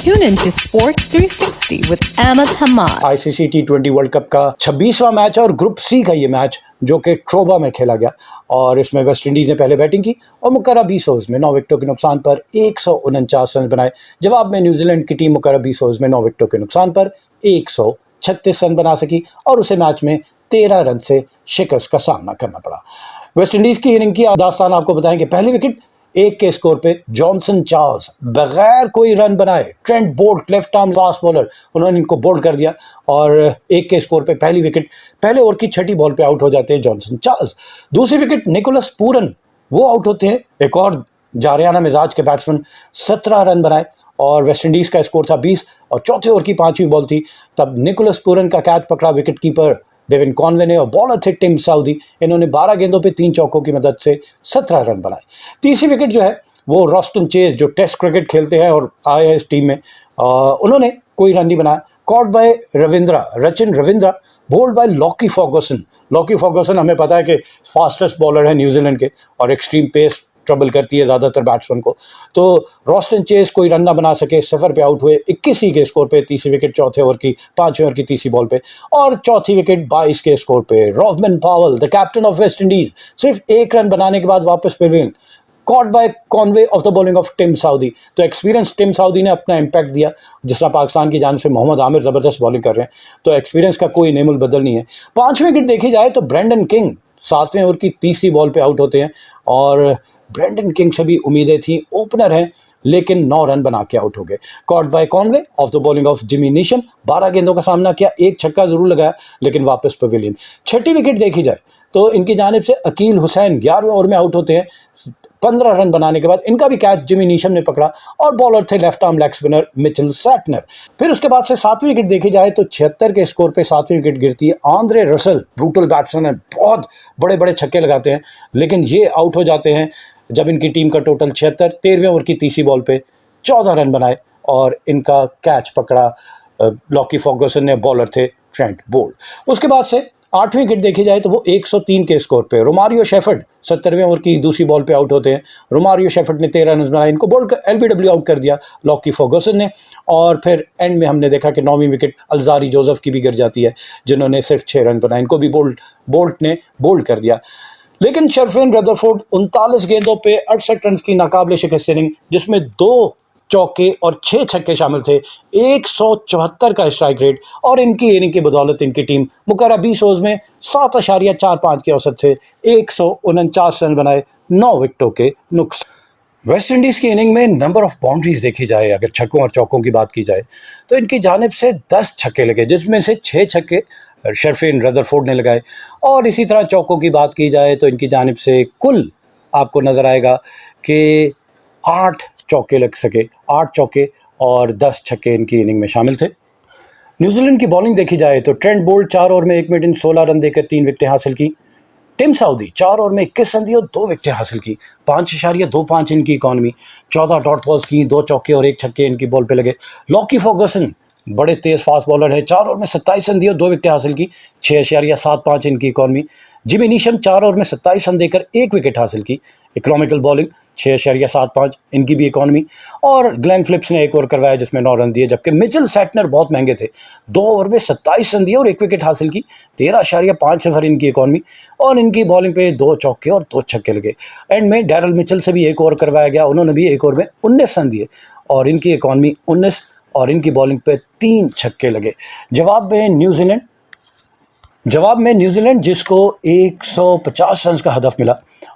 Tune in to Sports 360 with Ahmed Hamad. ICC T20 world cup का 26वां match और group C का ये match जो कि ट्रोबा में खेला गया और इसमें वेस्ट इंडीज ने पहले बैटिंग की और मुकर्रर 20 ओवर्स में 9 विकेटों के नुकसान पर 149 रन बनाए। जवाब में न्यूजीलैंड की टीम मुकर्रर 20 ओवर्स में 9 विकेटों के नुकसान पर 136 रन बना सकी और उसे मैच में 13 रन से शिकस्त का सामना करना पड़ा। वेस्ट इंडीज की इनिंग की दास्तान आपको बताएं कि पहली विकेट 1 के स्कोर पे जॉनसन चार्ल्स बगैर कोई रन बनाए, Trent Boult left arm fast bowler, उन्होंने इनको बोल्ड कर दिया और 1 के स्कोर पे पहली विकेट पहले ओवर की 6ठी बॉल पे आउट हो जाते हैं जॉनसन चार्ल्स। दूसरी विकेट निकोलस पूरन, वो आउट होते हैं। एक और जारियाना मिजाज के बैट्समैन 17 रन बनाए और वेस्ट इंडीज का स्कोर था 20 और चौथे ओवर की 5वीं बॉल थी तब निकोलस पूरन का कैच पकड़ा विकेट कीपर डेविन कॉनवे ने और बॉलर थे टिम साउदी। इन्होंने 12 गेंदों पे 3 चौकों की मदद से 17 रन बनाए। तीसरी विकेट जो है वो रॉस्टन चेज जो टेस्ट क्रिकेट खेलते हैं और आए हैं इस टीम में, उन्होंने कोई रन नहीं बनाया। Caught by Rachin Ravindra, bowled by Lockie Ferguson. Lockie Ferguson हमें पता है कि फास्टेस्ट बॉलर है न्यूजीलैंड के और एक्सट्रीम पेस ट्रबल करती है ज़्यादातर बैट्समैन को। तो रॉस्टन चेज कोई रन ना बना सके, 0 पे आउट हुए 21 ही के स्कोर पे। तीसरी विकेट चौथे ओवर की 5वें ओवर की तीसरी बॉल पे और चौथी विकेट 22 के स्कोर पे Rovman Powell the captain of West Indies सिर्फ 1 रन बनाने के बाद वापस pavilion, caught by Conway off the bowling of Tim Southee. तो एक्सपीरियंस टिम साउदी ने अपना इम्पैक्ट दिया। जिस तरह पाकिस्तान की जानिब से मोहम्मद आमिर ज़बरदस्त बॉलिंग कर रहे हैं तो एक्सपीरियंस का कोई नेमुल बदल नहीं है। 5वीं विकेट देखी जाए तो ब्रेंडन किंग 7वें ओवर की तीसरी बॉल पे आउट होते हैं और ब्रेंडन किंग से भी उम्मीदें थी, ओपनर हैं लेकिन 9 रन बना के आउट हो गए। Cot by Conway off the bowling of Jimmy Neesham, 12 गेंदों का सामना किया, 1 छक्का जरूर लगाया लेकिन वापस पवेलियन। 6ठी विकेट देखी जाए तो इनकी जानिब से अकील हुसैन 11वें ओवर में आउट होते हैं 15 रन बनाने के बाद। इनका भी कैच जिमी नीशम ने पकड़ा और बॉलर थे left arm leg spinner Mitchell Santner. फिर उसके बाद से 7वीं विकेट देखी जाए तो 76 के स्कोर पे 7वीं विकेट गिरती है। आंद्रे रसल ब्रूटल बैट्समैन है, बहुत बड़े बड़े छक्के लगाते हैं लेकिन ये आउट हो जाते हैं जब इनकी टीम का टोटल 76। 13वें ओवर की तीसरी बॉल पे 14 रन बनाए और इनका कैच पकड़ा लॉकी फर्गुसन ने, बॉलर थे ट्रेंट बोल्ट। उसके बाद से 8वीं विकेट देखी जाए तो वो 103 के स्कोर पे रोमारियो शेफर्ड 70वें ओवर की दूसरी बॉल पे आउट होते हैं। रोमारियो शेफर्ड ने 13 रन बनाए, इनको बोल्ड LBW आउट कर दिया लॉकी फर्गुसन ने। और फिर एंड में हमने देखा कि 9वीं विकेट अल्जारी जोसेफ की भी गिर जाती है जिन्होंने सिर्फ 6 रन बनाए, इनको भी बोल्ट ने बोल्ड कर दिया। लेकिन शर्फेन रदरफोर्ड 39 गेंदों पे 68 रन की नाकाबिले शिकस्त इनिंग जिसमें 2 चौके और 6 छक्के शामिल थे, 174 का स्ट्राइक रेट और इनकी इनिंग की बदौलत इनकी टीम मुकर्रर 20 ओवर्स में 7.45 के औसत से 149 रन बनाए, 9 विकेटों के नुकसान। वेस्ट इंडीज़ की इनिंग में नंबर ऑफ बाउंड्रीज देखी जाए, अगर छक्कों और चौकों की बात की जाए तो इनकी जानिब से 10 छक्के लगे जिसमें से 6 छक्के शर्फेन रदरफोर्ड ने लगाए और इसी तरह चौकों की बात की जाए तो इनकी जानिब से कुल आपको नज़र आएगा कि 8 चौके लग सके, 8 चौके और 10 छक्के इनकी इनिंग में शामिल थे। न्यूजीलैंड की बॉलिंग देखी जाए तो ट्रेंट बोल्ट 4 ओवर में 1 मिनट इन 16 रन देकर 3 विकेटें हासिल की। टिम साउदी 4 ओवर में 21 रन दिए और 2 विकेटें हासिल की। 5.25 इनकी इकॉनमी, 14 डॉट बॉल्स की, 2 चौके और 1 छक्के इनकी बॉल पे लगे। लॉकी फर्गुसन बड़े तेज़ फास्ट बॉलर है, 4 ओवर में 27 रन दिए और 2 विकेटें हासिल की। 6.75 इनकी इकॉनमी। जिमी नीशम 4 ओवर में 27 रन देकर 1 विकेट हासिल की। इकोनॉमिकल बॉलिंग 6.75 इनकी भी इकॉनमी। और ग्लेन फिलिप्स ने 1 ओवर करवाया जिसमें 9 रन दिए, जबकि मिचेल सैटनर बहुत महंगे थे, 2 ओवर में 27 रन दिए और 1 विकेट हासिल की। 13.5 इनकी इकॉनमी और इनकी बॉलिंग पे 2 चौके और 2 छक्के लगे। एंड में डैरल मिचेल से भी 1 ओवर करवाया गया, उन्होंने भी 1 ओवर में 19 रन दिए और इनकी इकॉनमी 19 और इनकी बॉलिंग पे 3 छक्के लगे। जवाब में न्यूजीलैंड जिसको 150 रन का हदफ मिला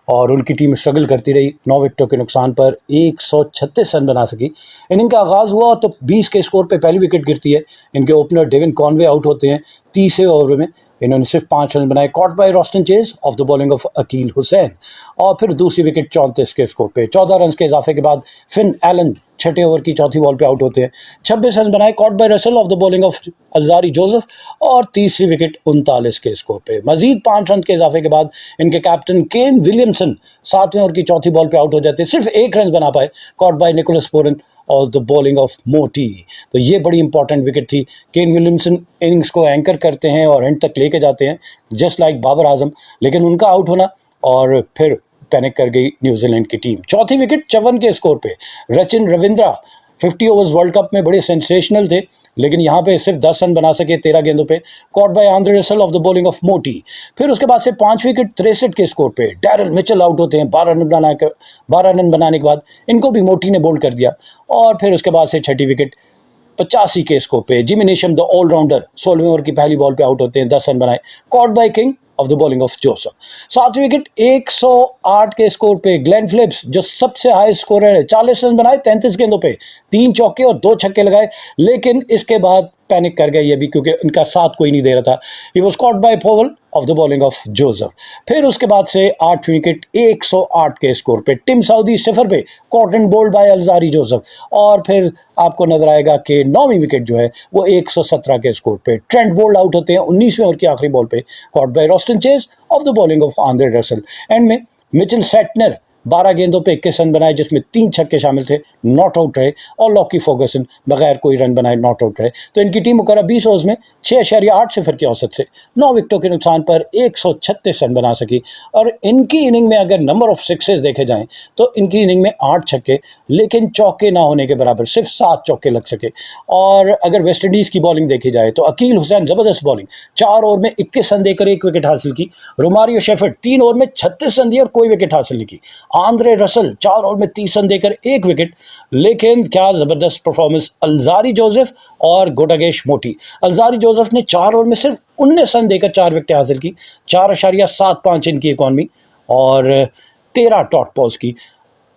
और उनकी टीम स्ट्रगल करती रही, 9 विकेटों के नुकसान पर 136 रन बना सकी। इनिंग का आगाज़ हुआ तो 20 के स्कोर पे पहली विकेट गिरती है। इनके ओपनर डेविन कॉनवे आउट होते हैं 30वें ओवर में, इन्होंने सिर्फ 5 रन बनाए। Caught by Roston Chase off the bowling off Akeal Hosein और फिर दूसरी विकेट 34 के स्कोर पे 14 रन के इजाफे के बाद फिन एलन 6ठे ओवर की चौथी बॉल पे आउट होते हैं, 26 रन बनाए। Caught bye Russell of the bowling of Alzarri Joseph और तीसरी विकेट 39 के स्कोर पे। मजीद 5 रन के इजाफे के बाद इनके कैप्टन केन विलियमसन 7वें ओवर की चौथी बॉल पे आउट हो जाते हैं, सिर्फ 1 रन बना पाए। कॉट बाय निकोलस पूरन और द बॉलिंग ऑफ मोटी। तो ये बड़ी इंपॉर्टेंट विकेट थी। केन विलियमसन इनिंग्स को एंकर करते हैं और एंड तक लेके जाते हैं जस्ट लाइक बाबर आजम, लेकिन उनका आउट होना और फिर पैनिक कर गई न्यूजीलैंड की टीम। चौथी विकेट 54 के स्कोर पे Rachin Ravindra 50 overs world cup में बड़े सेंसेशनल थे, लेकिन यहाँ पे सिर्फ 10 रन बना सके 13 गेंदों पे, caught by Andre Russell of the bowling of मोटी। फिर उसके बाद से 5 विकेट 63 के स्कोर पे डैरल मिचेल आउट होते हैं 12 रन बनाने के बाद, इनको भी मोटी ने बोल्ड कर दिया। और फिर उसके बाद से 6ठी विकेट 85 के स्कोर पे जिमी नेशम द ऑलराउंडर 16वें ओवर की पहली बॉल पे आउट होते हैं, 10 रन बनाए, caught by King off the bowling of Joseph. 7वीं विकेट 108 के स्कोर पे ग्लेन फिलिप्स जो सबसे हाई स्कोरर है, 40 रन बनाए 33 गेंदों पे, 3 चौके और 2 छक्के लगाए, लेकिन इसके बाद पैनिक कर गए ये भी क्योंकि उनका साथ कोई नहीं दे रहा था। He was caught by Powell of the bowling of Joseph. फिर उसके बाद से 8वीं विकेट 108 के स्कोर पे टिम साउदी सिफर पे caught and bowled by Alzarri Joseph. और फिर आपको नजर आएगा कि 9वीं विकेट जो है वो 117 के स्कोर पे ट्रेंट बोल्ड आउट होते हैं 19वें ओवर की आखिरी बॉल पे, cot by Roston Chase off the bowling of Andre Russell. And में मिचेल सेटनर 12 गेंदों पे 21 रन बनाए जिसमें 3 छक्के शामिल थे, नॉट आउट रहे, और लॉकी फर्गसन बगैर कोई रन बनाए नॉट आउट रहे। तो इनकी टीम मुकर्रर 20 ओवर्स में 6.8 की औसत से 9 विकेटों के नुकसान पर 136 रन बना सकी। और इनकी इनिंग में अगर नंबर ऑफ सिक्सेस देखे जाएं तो इनकी इनिंग में 8 छक्के, लेकिन चौके ना होने के बराबर सिर्फ 7 चौके लग सके। और अगर वेस्ट इंडीज़ की बॉलिंग देखी जाए तो अकील हुसैन ज़बरदस्त बॉलिंग, 4 ओवर में 21 रन देकर 1 विकेट हासिल की। रोमारियो शेफर्ड 3 ओवर में 36 रन दिए और कोई विकेट हासिल नहीं की। आंद्रे रसल 4 ओवर में 30 रन देकर 1 विकेट, लेकिन क्या ज़बरदस्त परफॉर्मेंस अल्जारी जोसेफ और गोटागेश मोटी। अल्जारी जोसेफ ने 4 ओवर में सिर्फ 19 रन देकर 4 विकेट हासिल की, 4.75 इनकी इकॉनमी और 13 डॉट बॉल्स की,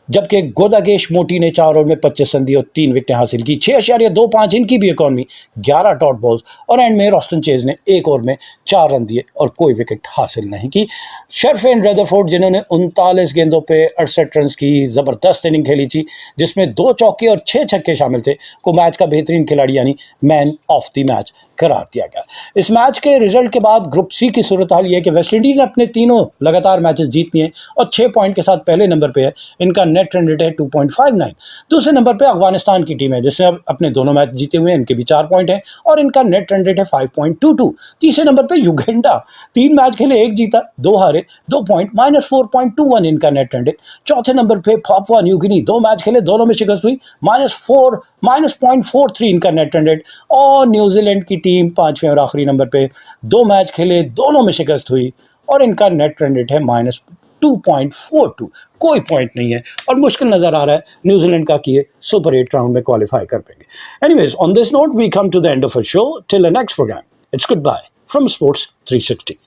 जबकि गोदागेश मोटी ने 4 ओवर में 25 रन दिए और 3 विकेटें हासिल की, 6.25 इनकी भी इकॉनमी, 11 डॉट बॉल्स। और एंड में रॉस्टन चेज ने 1 ओवर में 4 रन दिए और कोई विकेट हासिल नहीं की। शर्फेन रदरफोर्ड जिन्होंने 39 गेंदों पे 68 रन की ज़बरदस्त इनिंग खेली थी जिसमें 2 चौके और 6 छक्के शामिल थे, को मैच का बेहतरीन खिलाड़ी यानी मैन ऑफ द मैच करार दिया गया। इस मैच के रिजल्ट के बाद ग्रुप सी की सूरत हाल ये है कि वेस्ट इंडीज ने अपने तीनों लगातार मैचेस जीत लिए और 6 पॉइंट के साथ पहले नंबर पे है। इनका नेट रन रेट है 2.59। दूसरे नंबर पे अफगानिस्तान की टीम है जिसने अब अपने दोनों मैच जीते हुए हैं, इनके भी 4 पॉइंट हैं और इनका नेट रन रेट है 5.22। तीसरे नंबर पे युगांडा, 3 मैच खेले, 1 जीता 2 हारे, 2 पॉइंट, -4.21 इनका नेट रन रेट। चौथे नंबर पे पापुआ न्यू गिनी, 2 मैच खेले, दोनों में शिकस्त हुई, -0.43 इनका नेट रन रेट। और न्यूजीलैंड की टीम 5वें और आखिरी नंबर पे, 2 मैच खेले, दोनों में शिकस्त हुई और इनका नेट रन रेट है -2.42। कोई पॉइंट नहीं है और मुश्किल नजर आ रहा है न्यूजीलैंड का कि ये सुपर 8 राउंड में क्वालिफाई कर पाएंगे। Anyways, on this note we come to the end of our show. Till the next programme, it's good bye from sports 360।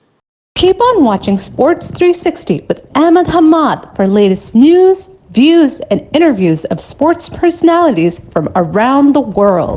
Keep on watching Sports 360 with Ahmed Hamad for latest news, views, and interviews of sports personalities from around the world.